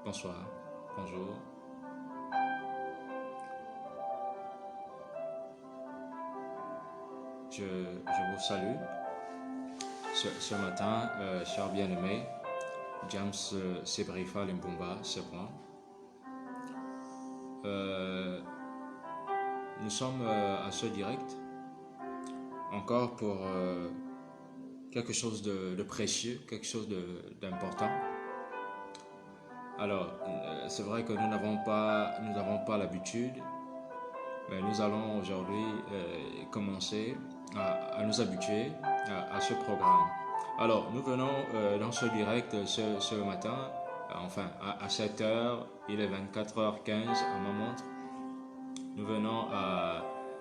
Bonsoir, bonjour. Je vous salue ce matin, cher bien-aimé, James Sebrifa Limbumba, c'est moi. Nous sommes à ce direct encore pour quelque chose de précieux, quelque chose d'important. Alors, c'est vrai que nous n'avons pas l'habitude, mais nous allons aujourd'hui commencer à nous habituer à ce programme. Alors, nous venons dans ce direct ce matin, enfin à 7 heures, il est 24h15 à ma montre. Nous venons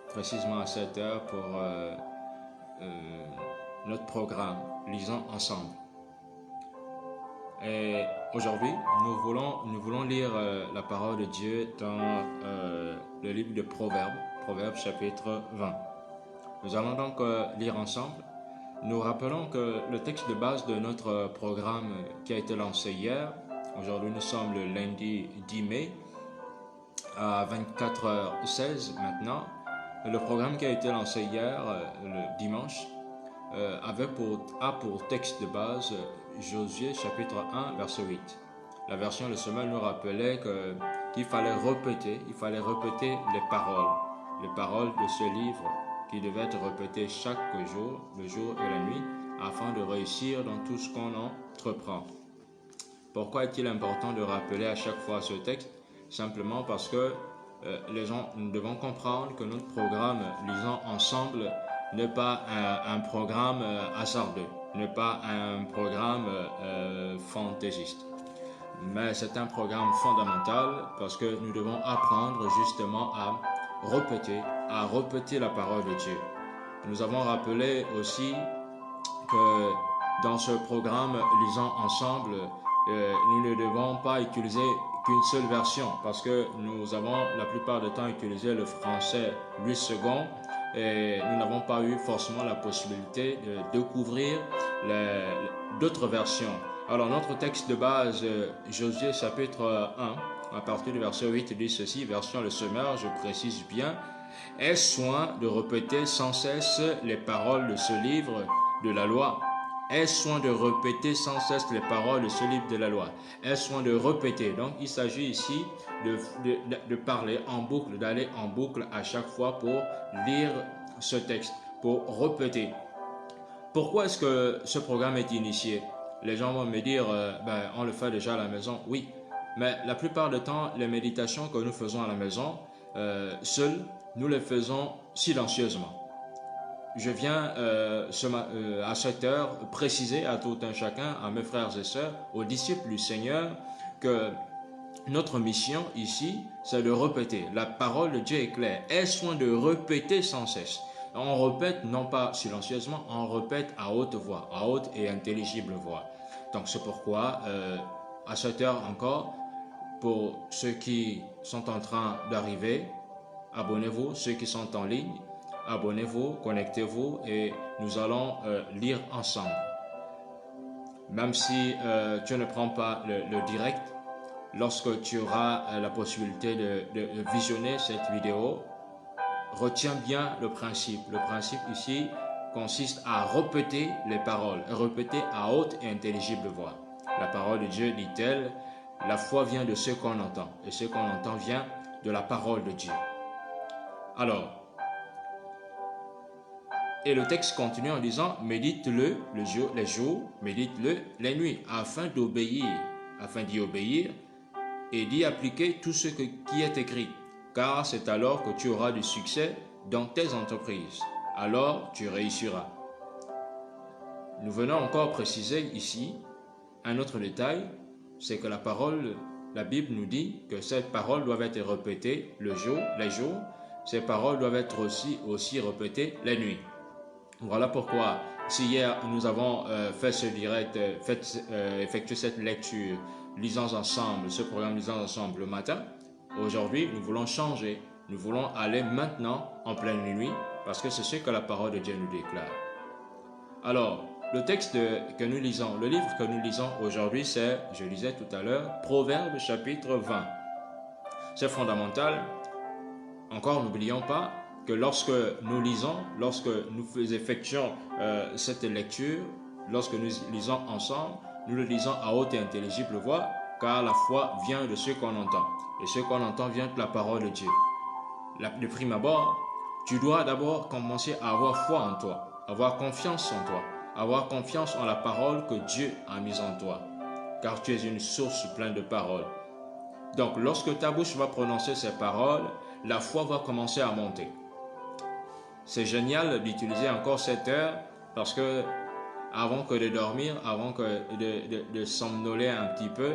précisément à 7 heures pour notre programme Lisons ensemble. Et aujourd'hui, nous voulons lire la parole de Dieu dans le livre de Proverbes, Proverbes chapitre 20. Nous allons donc lire ensemble. Nous rappelons que le texte de base de notre programme qui a été lancé hier, aujourd'hui nous sommes le lundi 10 mai à 24h16 maintenant. Le programme qui a été lancé hier, le dimanche, a pour texte de base Josué chapitre 1 verset 8. La version de semaine nous rappelait qu'il fallait répéter les paroles de ce livre qui devait être répété chaque jour, le jour et la nuit, afin de réussir dans tout ce qu'on entreprend. Pourquoi est-il important de rappeler à chaque fois ce texte? Simplement parce que nous devons comprendre que notre programme Lisons ensemble n'est pas un programme hasardeux, n'est pas un programme fantaisiste, mais c'est un programme fondamental parce que nous devons apprendre justement à répéter la parole de Dieu. Nous avons rappelé aussi que dans ce programme Lisons ensemble, nous ne devons pas utiliser qu'une seule version parce que nous avons la plupart du temps utilisé le français Louis II et nous n'avons pas eu forcément la possibilité de découvrir d'autres versions. Alors notre texte de base, Josué chapitre 1, à partir du verset 8, dit ceci, version le semeur, je précise bien, aie soin de répéter sans cesse les paroles de ce livre de la loi. Aie soin de répéter sans cesse les paroles de ce livre de la loi. Aie soin de répéter. Donc, il s'agit ici de parler en boucle, d'aller en boucle à chaque fois pour lire ce texte, pour répéter. Pourquoi est-ce que ce programme est initié? Les gens vont me dire, on le fait déjà à la maison. Oui, mais la plupart du temps, les méditations que nous faisons à la maison, seuls, nous les faisons silencieusement. Je viens à cette heure préciser à tout un chacun, à mes frères et sœurs, aux disciples du Seigneur, que notre mission ici, c'est de répéter. La parole de Dieu est claire. Aie soin de répéter sans cesse. On répète non pas silencieusement, on répète à haute voix, à haute et intelligible voix. Donc c'est pourquoi, à cette heure encore, pour ceux qui sont en train d'arriver, abonnez-vous, ceux qui sont en ligne, abonnez-vous, connectez-vous et nous allons lire ensemble. Même si tu ne prends pas le direct, lorsque tu auras la possibilité de visionner cette vidéo, retiens bien le principe. Le principe ici consiste à répéter les paroles, répéter à haute et intelligible voix. La parole de Dieu dit-elle, la foi vient de ce qu'on entend et ce qu'on entend vient de la parole de Dieu. Alors, et le texte continue en disant, médite-le les jours, médite-le les nuits, afin d'y obéir et d'y appliquer tout ce qui est écrit. Car c'est alors que tu auras du succès dans tes entreprises. Alors tu réussiras. Nous venons encore préciser ici un autre détail, c'est que la Bible nous dit que ces paroles doivent être répétées les jours, ces paroles doivent être aussi répétées les nuits. Voilà pourquoi, si hier nous avons fait ce direct, effectué cette lecture, lisons ensemble, ce programme lisons ensemble le matin, aujourd'hui nous voulons changer, nous voulons aller maintenant en pleine nuit, parce que c'est ce que la parole de Dieu nous déclare. Alors, le texte que nous lisons, le livre que nous lisons aujourd'hui, c'est, je lisais tout à l'heure, Proverbes chapitre 20. C'est fondamental. Encore, n'oublions pas que lorsque nous lisons, lorsque nous effectuons cette lecture, lorsque nous lisons ensemble, nous le lisons à haute et intelligible voix, car la foi vient de ce qu'on entend. Et ce qu'on entend vient de la parole de Dieu. De prime abord, tu dois d'abord commencer à avoir foi en toi, avoir confiance en toi, avoir confiance en la parole que Dieu a mise en toi, car tu es une source pleine de paroles. Donc, lorsque ta bouche va prononcer ces paroles, la foi va commencer à monter. C'est génial d'utiliser encore cette heure parce que avant que de dormir, avant que de somnoler un petit peu,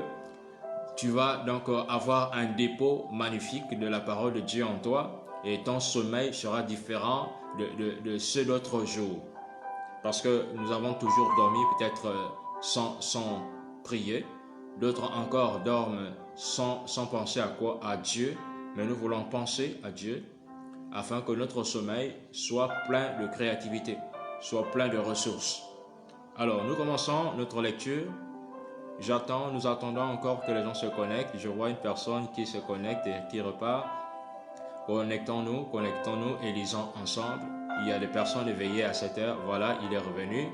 tu vas donc avoir un dépôt magnifique de la parole de Dieu en toi et ton sommeil sera différent de ceux d'autres jours. Parce que nous avons toujours dormi peut-être sans prier, d'autres encore dorment sans penser à quoi? À Dieu, mais nous voulons penser à Dieu afin que notre sommeil soit plein de créativité, soit plein de ressources. Alors, nous commençons notre lecture. Nous attendons encore que les gens se connectent. Je vois une personne qui se connecte et qui repart. Connectons-nous et lisons ensemble. Il y a des personnes éveillées à cette heure. Voilà, il est revenu.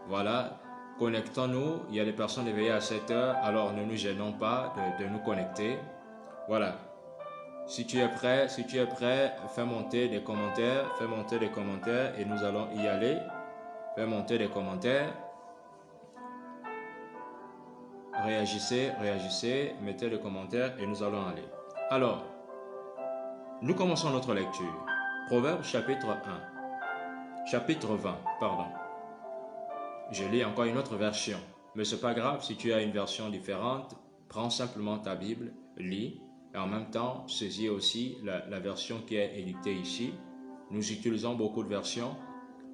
Voilà, connectons-nous. Il y a des personnes éveillées à cette heure. Alors, ne nous gênons pas de nous connecter. Voilà. Si tu es prêt, fais monter des commentaires et nous allons y aller. Fais monter des commentaires. Réagissez, mettez des commentaires et nous allons aller. Alors, nous commençons notre lecture. Proverbes chapitre 20, pardon. Je lis encore une autre version, mais ce n'est pas grave si tu as une version différente. Prends simplement ta Bible, lis, et en même temps, saisis aussi la version qui est éditée ici. Nous utilisons beaucoup de versions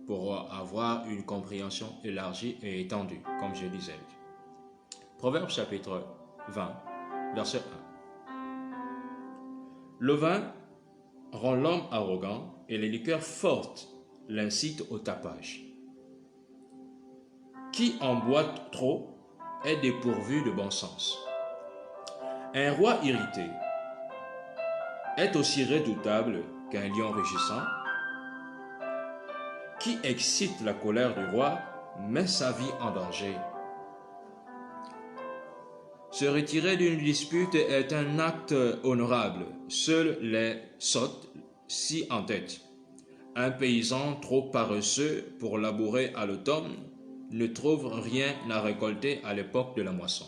pour avoir une compréhension élargie et étendue, comme je disais. Proverbes chapitre 20, verset 1. Le vin rend l'homme arrogant et les liqueurs fortes l'incitent au tapage. Qui en boite trop est dépourvu de bon sens. Un roi irrité est aussi redoutable qu'un lion rugissant. Qui excite la colère du roi met sa vie en danger. Se retirer d'une dispute est un acte honorable. Seuls les sottes s'y entêtent. Un paysan trop paresseux pour labourer à l'automne ne trouve rien à récolter à l'époque de la moisson.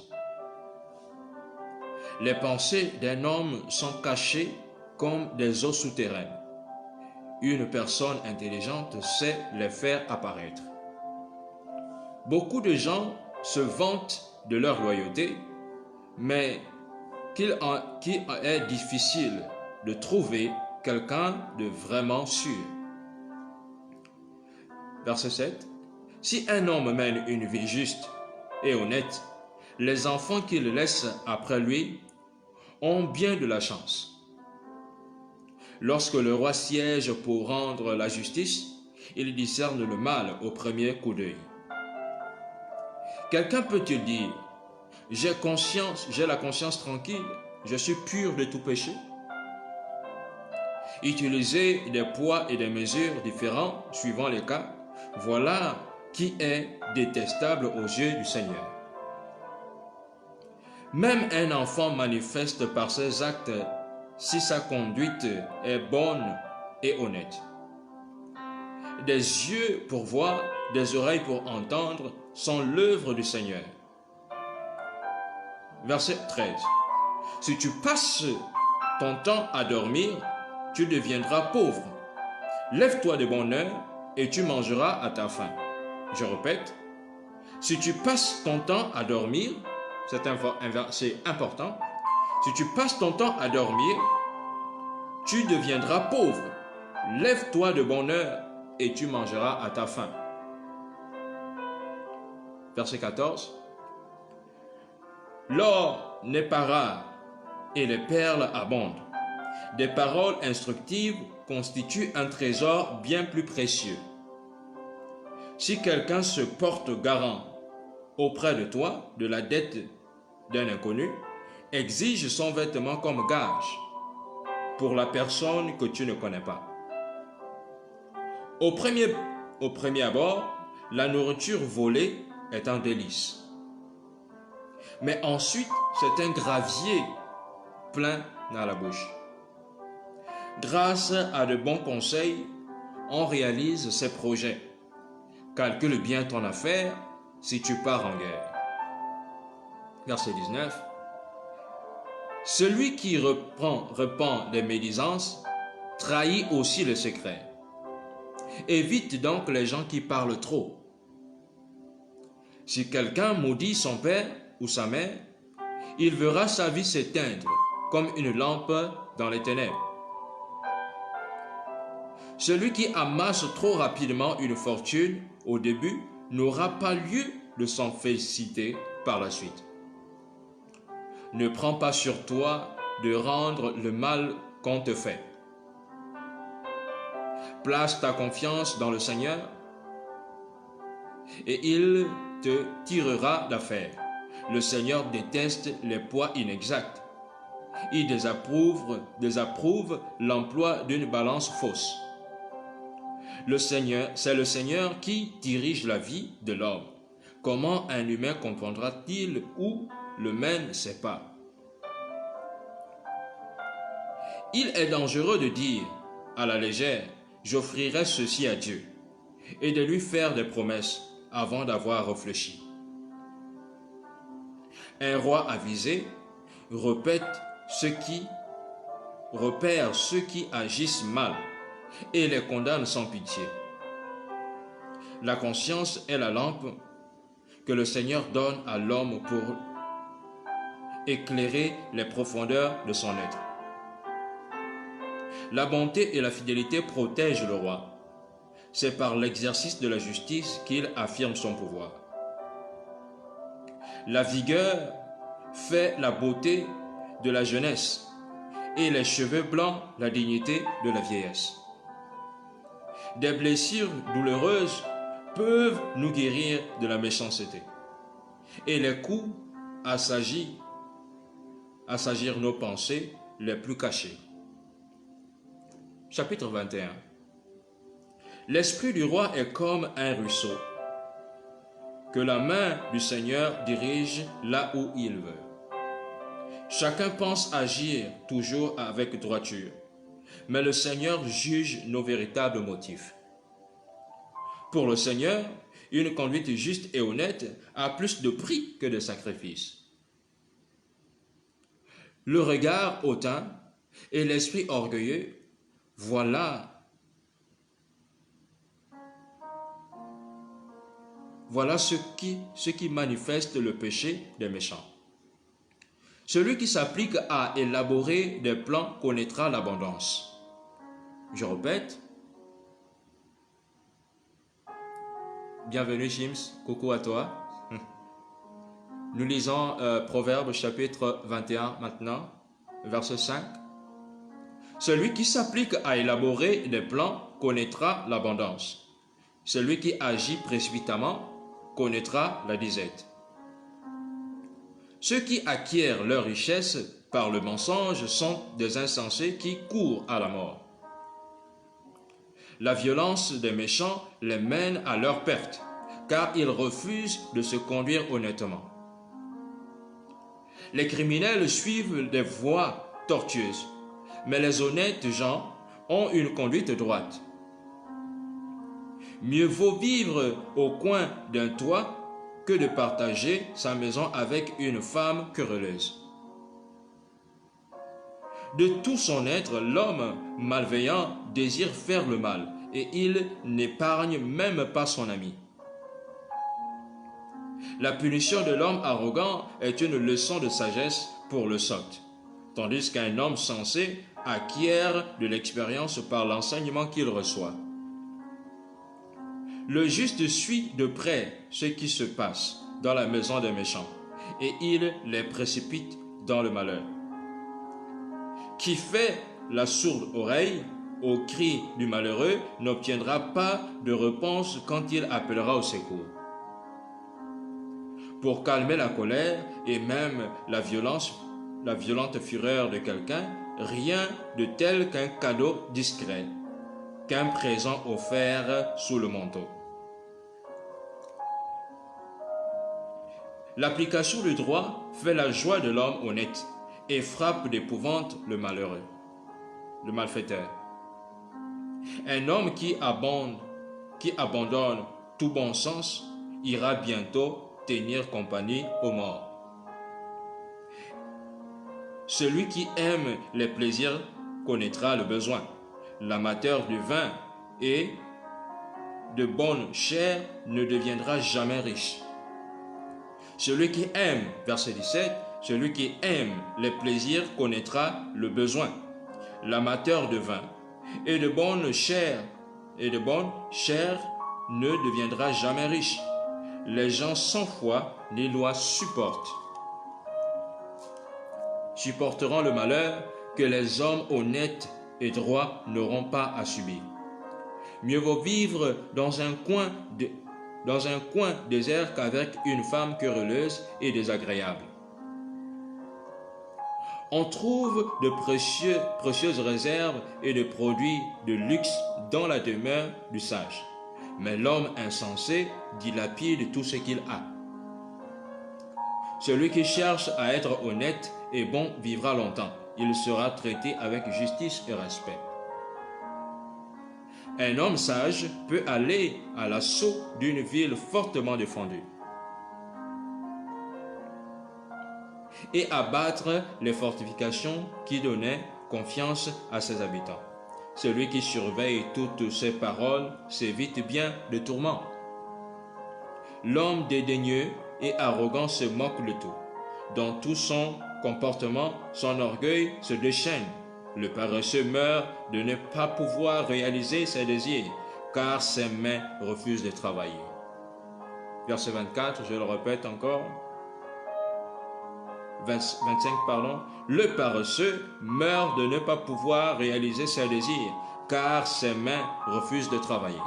Les pensées d'un homme sont cachées comme des eaux souterraines. Une personne intelligente sait les faire apparaître. Beaucoup de gens se vantent de leur loyauté, mais qu'il est difficile de trouver quelqu'un de vraiment sûr. Verset 7. Si un homme mène une vie juste et honnête, les enfants qu'il laisse après lui ont bien de la chance. Lorsque le roi siège pour rendre la justice, il discerne le mal au premier coup d'œil. Quelqu'un peut te dire: j'ai la conscience tranquille, je suis pur de tout péché. Utiliser des poids et des mesures différents suivant les cas, voilà qui est détestable aux yeux du Seigneur. Même un enfant manifeste par ses actes si sa conduite est bonne et honnête. Des yeux pour voir, des oreilles pour entendre sont l'œuvre du Seigneur. Verset 13. Si tu passes ton temps à dormir, tu deviendras pauvre. Lève-toi de bonne heure et tu mangeras à ta faim. Je répète, si tu passes ton temps à dormir, c'est important, si tu passes ton temps à dormir, tu deviendras pauvre. Lève-toi de bonne heure et tu mangeras à ta faim. Verset 14. L'or n'est pas rare et les perles abondent. Des paroles instructives constituent un trésor bien plus précieux. Si quelqu'un se porte garant auprès de toi de la dette d'un inconnu, exige son vêtement comme gage pour la personne que tu ne connais pas. Au premier abord, la nourriture volée est un délice. Mais ensuite, c'est un gravier plein dans la bouche. Grâce à de bons conseils, on réalise ses projets. Calcule bien ton affaire si tu pars en guerre. Verset 19. Celui qui répand des médisances trahit aussi le secret. Évite donc les gens qui parlent trop. Si quelqu'un maudit son père ou sa mère, il verra sa vie s'éteindre comme une lampe dans les ténèbres. Celui qui amasse trop rapidement une fortune au début n'aura pas lieu de s'en féliciter par la suite. Ne prends pas sur toi de rendre le mal qu'on te fait. Place ta confiance dans le Seigneur et il te tirera d'affaire. Le Seigneur déteste les poids inexacts. Il désapprouve l'emploi d'une balance fausse. C'est le Seigneur qui dirige la vie de l'homme. Comment un humain comprendra-t-il où le main ne sait pas? Il est dangereux de dire à la légère, j'offrirai ceci à Dieu, et de lui faire des promesses avant d'avoir réfléchi. Un roi avisé repère ceux qui agissent mal et les condamne sans pitié. La conscience est la lampe que le Seigneur donne à l'homme pour éclairer les profondeurs de son être. La bonté et la fidélité protègent le roi. C'est par l'exercice de la justice qu'il affirme son pouvoir. La vigueur fait la beauté de la jeunesse et les cheveux blancs la dignité de la vieillesse. Des blessures douloureuses peuvent nous guérir de la méchanceté et les coups assagir nos pensées les plus cachées. Chapitre 21. L'esprit du roi est comme un ruisseau que la main du Seigneur dirige là où il veut. Chacun pense agir toujours avec droiture, mais le Seigneur juge nos véritables motifs. Pour le Seigneur, une conduite juste et honnête a plus de prix que de sacrifices. Le regard hautain et l'esprit orgueilleux, voilà ce qui manifeste le péché des méchants. Celui qui s'applique à élaborer des plans connaîtra l'abondance. Je répète. Bienvenue James, coucou à toi. Nous lisons Proverbes chapitre 21 maintenant, verset 5. Celui qui s'applique à élaborer des plans connaîtra l'abondance. Celui qui agit précipitamment connaîtra la disette. Ceux qui acquièrent leur richesse par le mensonge sont des insensés qui courent à la mort. La violence des méchants les mène à leur perte, car ils refusent de se conduire honnêtement. Les criminels suivent des voies tortueuses, mais les honnêtes gens ont une conduite droite. Mieux vaut vivre au coin d'un toit que de partager sa maison avec une femme querelleuse. De tout son être, l'homme malveillant désire faire le mal et il n'épargne même pas son ami. La punition de l'homme arrogant est une leçon de sagesse pour le sot, tandis qu'un homme sensé acquiert de l'expérience par l'enseignement qu'il reçoit. Le juste suit de près ce qui se passe dans la maison des méchants, et il les précipite dans le malheur. Qui fait la sourde oreille au cri du malheureux n'obtiendra pas de réponse quand il appellera au secours. Pour calmer la colère et même la violente fureur de quelqu'un, rien de tel qu'un cadeau discret, qu'un présent offert sous le manteau. L'application du droit fait la joie de l'homme honnête et frappe d'épouvante le malheureux, le malfaiteur. Un homme qui abandonne tout bon sens ira bientôt tenir compagnie aux morts. Celui qui aime les plaisirs connaîtra le besoin. L'amateur du vin et de bonne chair ne deviendra jamais riche. Celui qui aime, verset 17, celui qui aime les plaisirs connaîtra le besoin. L'amateur de vin et de bonne chair ne deviendra jamais riche. Les gens sans foi les lois supporteront le malheur que les hommes honnêtes et droits n'auront pas à subir. Mieux vaut vivre dans un coin désert qu'avec une femme querelleuse et désagréable. On trouve de précieuses réserves et de produits de luxe dans la demeure du sage. Mais l'homme insensé dilapide tout ce qu'il a. Celui qui cherche à être honnête et bon vivra longtemps. Il sera traité avec justice et respect. Un homme sage peut aller à l'assaut d'une ville fortement défendue et abattre les fortifications qui donnaient confiance à ses habitants. Celui qui surveille toutes ses paroles s'évite bien de tourments. L'homme dédaigneux et arrogant se moque de tout. Dans tout son comportement, son orgueil se déchaîne. Le paresseux meurt de ne pas pouvoir réaliser ses désirs, car ses mains refusent de travailler. Verset 24, je le répète encore. 25, pardon. Le paresseux meurt de ne pas pouvoir réaliser ses désirs, car ses mains refusent de travailler.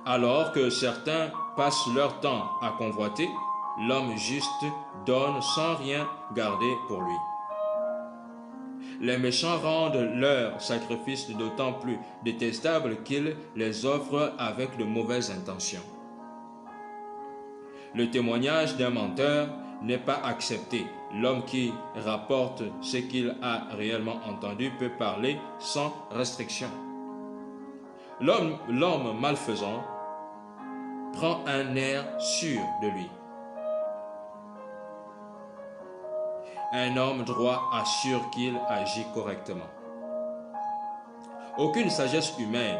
Alors que certains passent leur temps à convoiter, l'homme juste donne sans rien garder pour lui. Les méchants rendent leurs sacrifices d'autant plus détestables qu'ils les offrent avec de mauvaises intentions. Le témoignage d'un menteur n'est pas accepté. L'homme qui rapporte ce qu'il a réellement entendu peut parler sans restriction. L'homme malfaisant prend un air sûr de lui. Un homme droit assure qu'il agit correctement. Aucune sagesse humaine,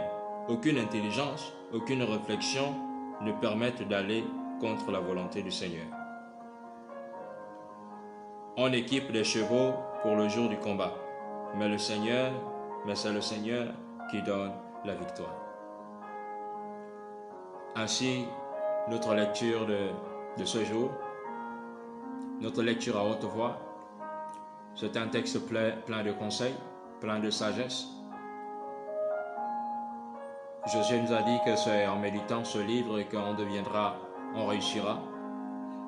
aucune intelligence, aucune réflexion ne permettent d'aller contre la volonté du Seigneur. On équipe des chevaux pour le jour du combat, mais c'est le Seigneur qui donne la victoire. Ainsi, notre lecture de ce jour, notre lecture à haute voix, c'est un texte plein de conseils, plein de sagesse. Josué nous a dit que c'est en méditant ce livre qu'on réussira.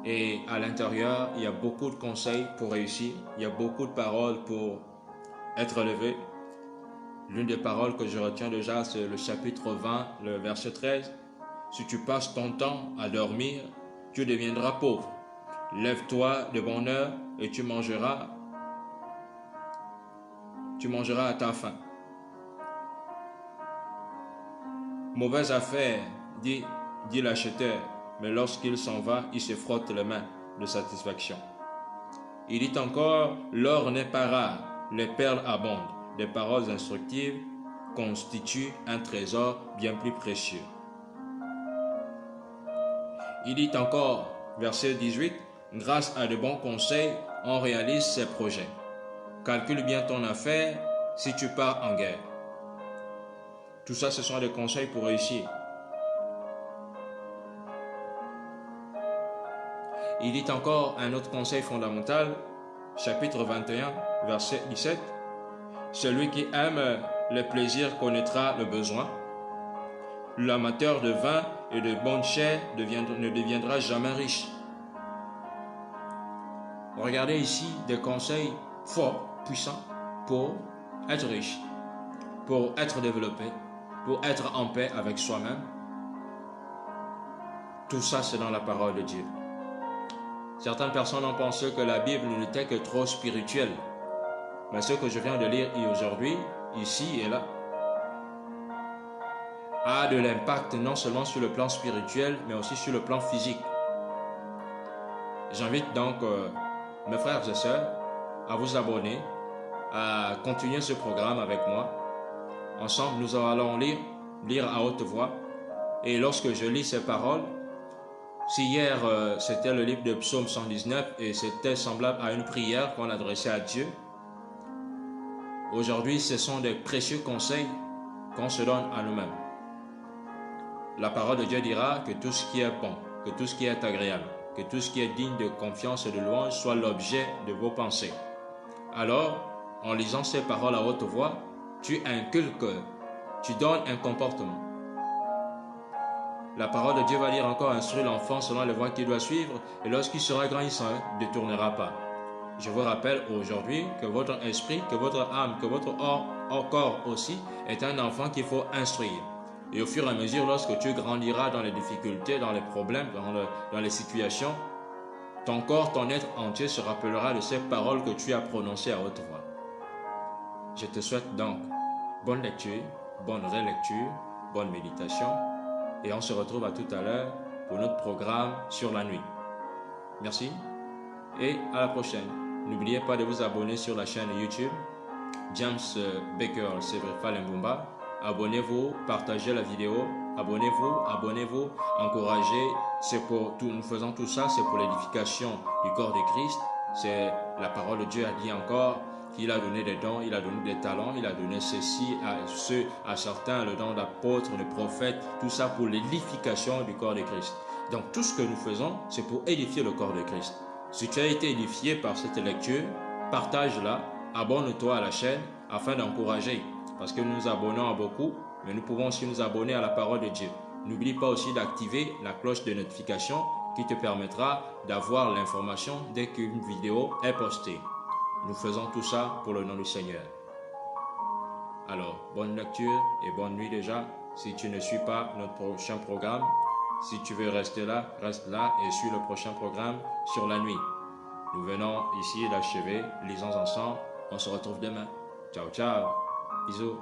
Et à l'intérieur, il y a beaucoup de conseils pour réussir. Il y a beaucoup de paroles pour être élevé. L'une des paroles que je retiens déjà, c'est le chapitre 20, le verset 13. Si tu passes ton temps à dormir, tu deviendras pauvre. Lève-toi de bonne heure et tu mangeras à ta faim. Mauvaise affaire, dit l'acheteur, mais lorsqu'il s'en va, il se frotte les mains de satisfaction. Il dit encore, l'or n'est pas rare, les perles abondent. Des paroles instructives constituent un trésor bien plus précieux. Il dit encore, verset 18, grâce à de bons conseils, on réalise ses projets. Calcule bien ton affaire si tu pars en guerre. Tout ça, ce sont des conseils pour réussir. Il dit encore un autre conseil fondamental, chapitre 21, verset 17. Celui qui aime le plaisir connaîtra le besoin. L'amateur de vin et de bonne chair ne deviendra jamais riche. Regardez ici des conseils forts, puissants pour être riche, pour être développé, pour être en paix avec soi-même. Tout ça, c'est dans la parole de Dieu. Certaines personnes ont pensé que la Bible n'était que trop spirituelle. Mais ce que je viens de lire aujourd'hui, ici et là, a de l'impact non seulement sur le plan spirituel, mais aussi sur le plan physique. J'invite donc mes frères et sœurs à vous abonner, à continuer ce programme avec moi. Ensemble, nous allons lire à haute voix. Et lorsque je lis ces paroles, si hier c'était le livre de Psaume 119 et c'était semblable à une prière qu'on adressait à Dieu, aujourd'hui ce sont des précieux conseils qu'on se donne à nous-mêmes. La parole de Dieu dira que tout ce qui est bon, que tout ce qui est agréable, que tout ce qui est digne de confiance et de louange soit l'objet de vos pensées. Alors, en lisant ces paroles à haute voix, tu inculques, tu donnes un comportement. La parole de Dieu va dire encore: instruire l'enfant selon les voies qu'il doit suivre, et lorsqu'il sera grand, il ne s'en détournera pas. Je vous rappelle aujourd'hui que votre esprit, que votre âme, que votre corps aussi est un enfant qu'il faut instruire. Et au fur et à mesure, lorsque tu grandiras dans les difficultés, dans les problèmes, dans les situations, ton corps, ton être entier se rappellera de ces paroles que tu as prononcées à haute voix. Je te souhaite donc bonne lecture, bonne relecture, bonne méditation. Et on se retrouve à tout à l'heure pour notre programme sur la nuit. Merci et à la prochaine. N'oubliez pas de vous abonner sur la chaîne YouTube James Baker Sebrefal Mbumba. Abonnez-vous, partagez la vidéo, abonnez-vous, encouragez. Nous faisons tout ça, c'est pour l'édification du corps de Christ. C'est la parole de Dieu a dit encore qu'il a donné des dons, il a donné des talents, il a donné ceci à certains, le don d'apôtre, de prophète, tout ça pour l'édification du corps de Christ. Donc tout ce que nous faisons, c'est pour édifier le corps de Christ. Si tu as été édifié par cette lecture, partage-la, abonne-toi à la chaîne afin d'encourager. Parce que nous nous abonnons à beaucoup, mais nous pouvons aussi nous abonner à la parole de Dieu. N'oublie pas aussi d'activer la cloche de notification qui te permettra d'avoir l'information dès qu'une vidéo est postée. Nous faisons tout ça pour le nom du Seigneur. Alors, bonne lecture et bonne nuit déjà. Si tu ne suis pas notre prochain programme, si tu veux rester là, reste là et suis le prochain programme sur la nuit. Nous venons ici d'achever, lisons ensemble. On se retrouve demain. Ciao, ciao. Bisous.